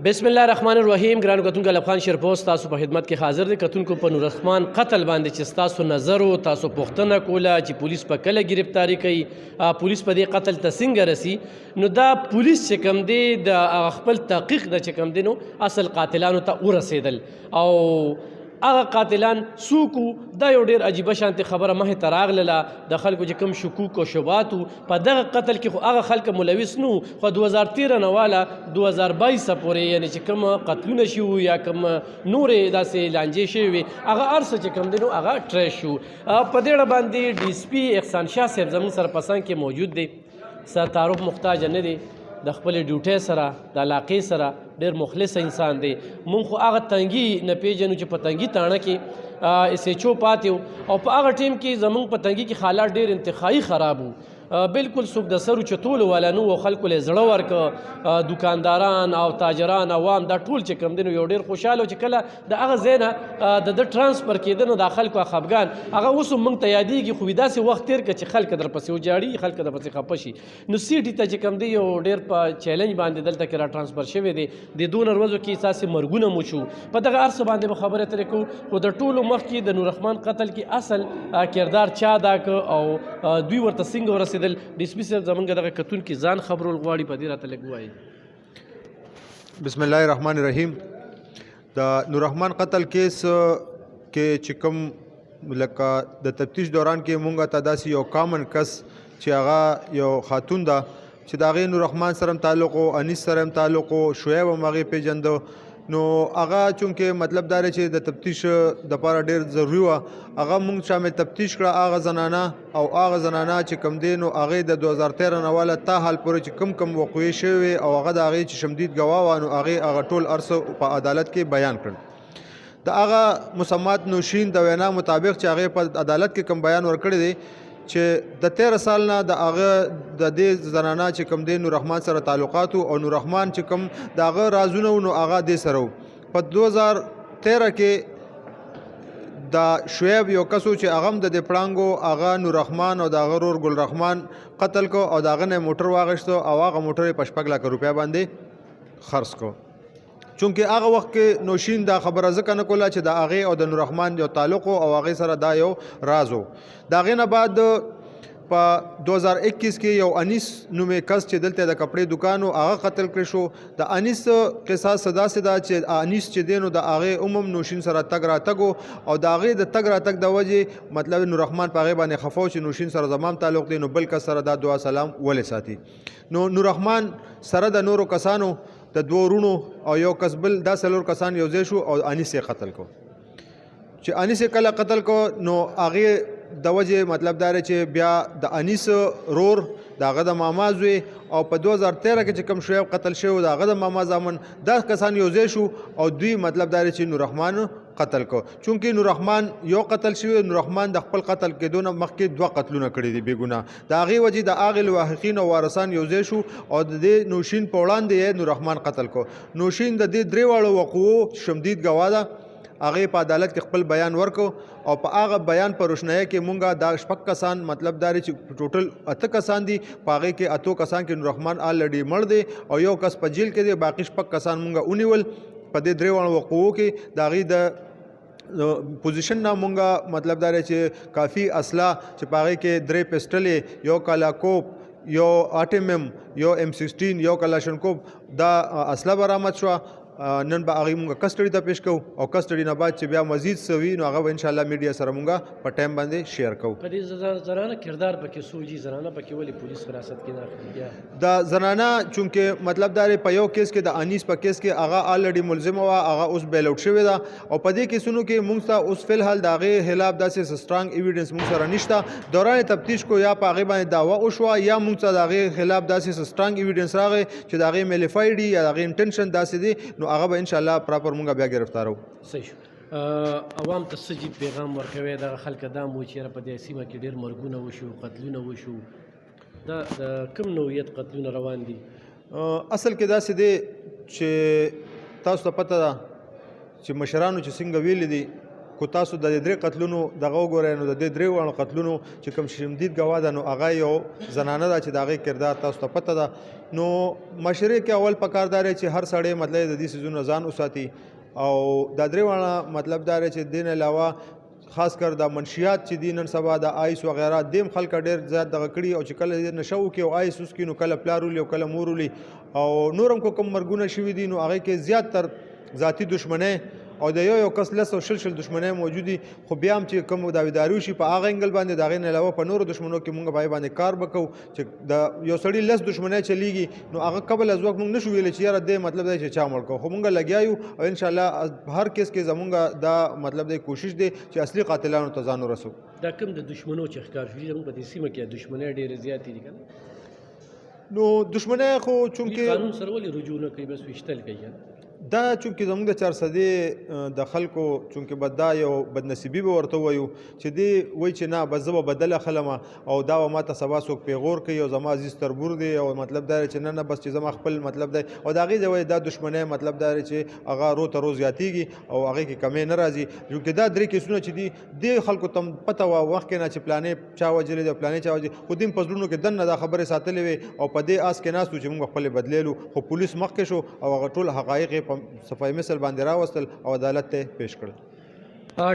بسم الله الرحمن الرحیم. ګرانو کتونکو الف خان شیرپوست تاسو په خدمت کې حاضر دی. کتونکو په نور رحمان قتل باندې چې تاسو نظر او تاسو پوښتنه کوله چې پولیس په کله گرفتاری کوي، پولیس په دې قتل ته څنګه رسی، نو دا پولیس چې کوم دی د خپل تحقیق د چې کوم دی نو اصل قاتلانو ته ورسېدل او هغه قاتلان څوک دا یو ډېر عجیبه شانتې خبره مخې ته راغله. د خلکو چې کوم شکوک او شبهات په دغه قتل کې خو هغه خلک ملوث نه وو، خو 2013 نه واله 2022 پورې یعنې چې کوم قتلونه شوي یا کوم نورې داسې لانجې شوي وي هغه هر څه چې کوم دی نو هغه ټریس شو. په دې اړه باندې ډي اس پي احسان شاه صاحب زموږ سره په څنګ کې موجود دی. سر تعارف محتاج نه دی، د خپل ډیوټۍ سره د علاقې سره ډېر مخلص انسان دی. مونږ خو هغه تنګي نه پیژنو چې په تنګي تاڼه کې اس ایچ او پاتې و او په هغه ټیم کې زمونږ په تنګي کې حالات ډېر انتخابي خراب وو. بالکل څوک د سرو چتولو والا نه و، خلکو له زړه ورکه دکانداران او تاجران عوام دا ټول چې کوم دی نو یو ډېر خوشحاله چې کله د هغه ځای نه د ټرانسفر کېده نو دا خلکو خفګان هغه اوس هم موږ ته یادېږي. خو داسې وخت تېر کړه چې خلک درپسې وجاړي، خلک درپسې خفه شي. نو سی ډي ته چې کوم دی یو ډېر په چیلنج باندې دلته کې را ټرانسفر شوی دی. د دونه ورځو کې ستاسې مرګونه مو شو. په دغه هر څه باندې به خبرې اترې کوو، خو د ټولو مخکې د نور رحمان قتل کې اصل کردار چا ادا کړ او دوی ورته څنګه ورسېدل. ډي اس پي صاحب زمونږ دغه کتونکي ځان خبرول غواړي، په دې راته لږ ووایي. بسم الله الرحمن الرحیم. د نور رحمان قتل کیس کې چې کوم لکه د تفتیش دوران کې مونږ ته داسې یو کامن کس چې هغه یو خاتون ده چې د هغې نور رحمان سره هم تعلق و، انیس سره هم تعلق و، شعیب هم هغې پېژنده. نو هغه چونکې مطلب دا دی چې د تفتیش دپاره ډېر ضروري وه، هغه مونږ شامل تفتیش کړه هغه زنانه او هغه زنانه چې کوم دی نو هغې د 2013 نه واله تا حال پورې چې کوم وقوعې شوې وې او هغه د هغې چې شمدید ګواه وه نو هغې هغه ټول هر څه په عدالت کې بیان کړل. د هغه مسمات نوشین د وینا مطابق چې هغې په عدالت کې کوم بیان ورکړی دی چې د 13 سال نه د هغه د دې زنانه چې کوم دی نور رحمان سره تعلقات او نور رحمان چې کوم د هغه رازونه نو هغه دې سره و. په 2013 کې د شعیب یو کس چې هغه هم د دې پړانګو هغه نور رحمان او د هغه ورور ګل رحمان قتل کو او د هغه نه موټر واغېسته او هغه موټر یې په 6 لک روپیا باندې خرڅ کو. چونکې هغه وخت کې نوشین دا خبره ځکه نه کوله چې د هغې او د نور رحمان یو تعلق او هغې سره دا یو راز و. د هغې نه بعد په 2021 کې یو انیس نومې کس چې دلته د کپړې دکان و هغه قتل کړی شو. د انیس قصاص داسې ده چې انیس چې دی نو د هغې عموم نوشین سره تګ راتګ او د هغې د تګ راتګ د وجې مطلب نور رحمان په هغې باندې خفه و چې نوشین سره زمام تعلق دی نو بل کس سره دا دعا سلام ولې ساتي. نو نور رحمان سره د نورو کسانو د 2 ورونو او یو کس بل دا 4 کسان یو ځای شو او انیس یې قتل کو. چې انیس یې کله قتل کو نو هغې د وجې مطلب دا دی چې بیا د انیس رور د هغه د ماما زوی او په 2013 کې چې کوم شعیب قتل شوی د هغه د ماما زامن دا کسان یو ځای شو او دوی مطلب دا دی چې نور رحمان قتل کو. چونکې نور رحمان یو قتل شوی، نور رحمان د خپل قتل کېدو نه مخکې 2 قتلونه کړي دي بې ګناه. د هغې وجې د هغې لواحقین او وارثان یو ځای شو او د دې نوشین په وړاندې یې نور رحمان قتل کو. نوشین د دې 3 واړو وقوعو شمدید ګواه ده. هغې په عدالت کې خپل بیان ورکو او په هغه بیان په روشنایي کې مونږه دا 6 کسان مطلب دا دی چې ټوټل 8 کسان دي، په هغې کې 8 کسان کې نور رحمان آلریډي مړ دی او یو کس په جیل کې دی، باقي 6 کسان مونږه ونیول. په دې 3 وقوعو کې د هغې د پوزیشن نه مونږه مطلب دا دی چې کافي اسلحه چې په هغې کې 3 پسټلې، یو کلاکوپ، یو آټمم، یو M16، یو کلاشنکوف دا اسلحه برآمد شوه. نن به هغې مونږ کسټډي ته پیش کوو او کسټډي نه بعد چې بیا مزید څه وي نو هغه به انشاءالله میډیا سره مونږ په ټایم باندې شیر کوو. په دې زنانه کردار پکې سوجي زنانه پکې ولې پولیس حراست کې نه اخلي؟ د زنانه چونکې مطلب دا دی په یو کیس کې د انیس په کیس کې هغه آلریډي ملزمه وه، هغه اوس بیل آوټ شوې ده او په دې کیسونو کې مونږ ته اوس فی الحال د هغې خلاف داسې سټرانګ ایویډنس مونږ سره نشته. دوران تفتیش کو یا په هغې باندې دعوه وشوه یا مونږ ته د هغې خلاف داسې سټرانګ ایویډنس راغی چې د هغې میلیفاید دي یا د هغې انټنشن داسې دی نو هغه به انشاءالله پراپر مونږ بیا گرفتارو. صحیح شو. عوام ته څه جی پیغام ورکوي دغه خلک دا مو چې په دې سیمه کې ډېر مرګونه وشو، قتلونه وشو، دا د کوم نوعیت قتلونه روان دي؟ اصل کې داسې دی چې تاسو ته پته ده چې مشرانو چې څنګه ویلي دي کو تاسو د درې قتلونو دغه وګورئ نو د دې درې واړو قتلونو چې کوم شرمدید ګواه ده نو هغه یو زنانه ده چې د هغې کردار تاسو ته پته ده. نو مشرې کې اول پکار دا چې هر سړی مطلب د دې څیزونو ځان وساتي او دا درې واړه مطلب دا چې دین علاوه خاص کر د منشیات چې دي نن سبا د آیس وغیره دیم خلک ډېر زیات دغه کړي او چې کله نشه وکړي او آیس وسکي نو کله پلار ولي او کله مور ولي او نور هم کوم مرګونه شوي دي نو هغې کې زیات تر ذاتي دشمنۍ او د یو کس لس او شل دشمنۍ موجودي خو بیا هم چې کوم داویداري وشي په هغه انګل باندې د هغې نه علاوه په نورو دشمنو کې مونږ په باندې کار به کوو چې د یو سړي لس دشمنۍ چلیږي نو هغه قبل از وخت مونږ نشو ویلی چې یاره دی مطلب دی چې چا مړ کړو خو مونږ لګیا یو او انشاءالله هر کیس کې زمونږ دا مطلب دی کوشش دی چې اصلي قاتلانو ته ځان ورسو. دا کوم د دشمنو چې ښکار شوي زموږ په دې سیمه کې دشمنۍ ډېرې زیاتې دي که نه نو دشمنۍ خو چونکې قانون سره ولې رجوع نه کوي بس ویشتل کوي دا چونکې زموږ د 400 د خلکو چونکې به دا یو بدنصیبي به ورته ووایو چې دی وایي چې نه بس زه به بدله خلم او دا به ماته سبا څوک پیغور کوي او زما عزیز تربور دی او مطلب دا چې نه بس چې زما خپل مطلب دی او د هغې د وایي دا دشمنۍ مطلب دا چې هغه رو ته رو زیاتېږي او هغې کې کمی نه راځي چونکې دا درې کیسونه چې دي دې خلکو ته پته وه وخت کې نه چې پلانې چا وجلې دی او پلانې چا وجلې خو دین په زړونو کې دننه دا خبرې ساتلې وې او په دې آس کې ناست وو چې موږ خپلې بدلیلو خو پولیس مخکې شو او هغه ټول حقایق په صفای مثل باندې راوستل او عدالت ته پیش کړل.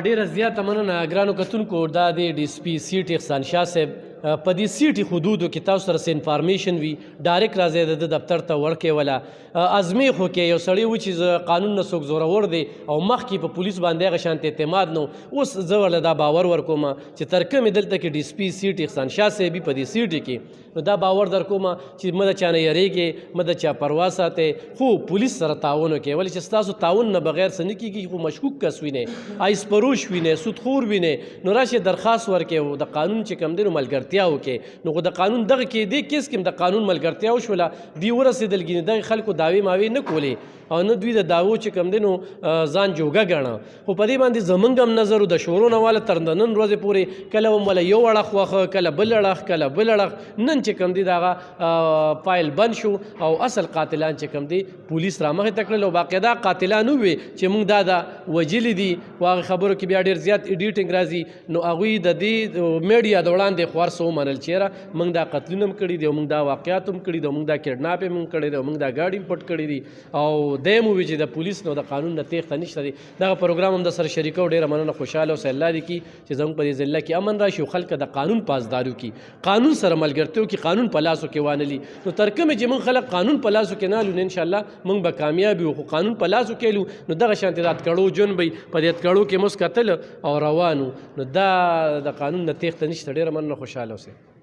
ډیره زیاته مننه ګرانو کتونکو دا د ډي اس پي سیټ احسان شاه صاحب په دې سیټي حدودو کې تاسو سره څه انفارمیشن وي ډایرکټ راځئ د دفتر ته ورکې ولا ازمې خو کې یو سړی و چې قانون نه څوک زورور دی او مخکې په پولیس باندې هغه شانت اعتماد نو اوس زه ورله دا باور ورکوم چې تر کومې دلته کې ډي اس پي سیټ احسان شاه صاحب په دې سیټ کې نو دا باور در کوم چې مه د چا نه یریږئ مه د چا پروا ساتئ خو پولیس سره تعاون وکړئ ولې چې ستاسو تعاون نه بغیر څه نه کېږي خو مشکوک کس وینئ آیس پروش وینئ سودخور وینئ نو راشئ درخواست ورکړئ او د قانون چې کوم دی نو ملګرتیا وکړئ نو خو د قانون دغه کې دې کیس کې د قانون ملګرتیا وشوله دوی ورسېدل ګینې دغې خلکو دعوې ماوې نه کولې او نه دوی د دعوو چې کوم دی نو ځان جوګه ګڼه خو په دې باندې زمونږ هم نظر د شورو نه واله تر د نن ورځې پورې کله هم وله یو اړخ وخه کله بل اړخ کله بل اړخ نن چې کوم دی د هغه فایل بند شو او اصل قاتلان چې کوم دی پولیس رامخې ته کړل او باقاعده قاتلان ووي چې موږ دا وجلي دي خو هغه خبرو کې بیا ډېر زیات ایډیټینګ راځي نو هغوی د دې میډیا د وړاندې خوار څه ومنل چېرې موږ دا قتلونه هم کړي دي او موږ دا واقعات هم کړي دي او موږ دا کډناپ هم کړی دی او موږ دا ګاډي هم پټ کړي دي او دی هم ووي چې د پولیس نه د قانون نه تېښته نشته دی دغه پروګرام هم د سره شریکو ډېره مننه خوشحاله اوسئ الله دې کړي چې زموږ په دې ضلع کې امن راشي او خلک د قانون پاسداري وکړي قانون سره ملګرتیا وکړي قانون په لاسو کې وانه لي نو تر کومې چې موږ خلک قانون په لاسو کې نه لو نو انشاءالله موږ به کامیاب یو خو قانون په لاسو کې لو نو دغه شانتې د اتکړو جون به په دې اتکړو کې موږ کتل او روانو نو دا د قانون نه تېښته نشته ډېره مننه خوشحاله اوسئ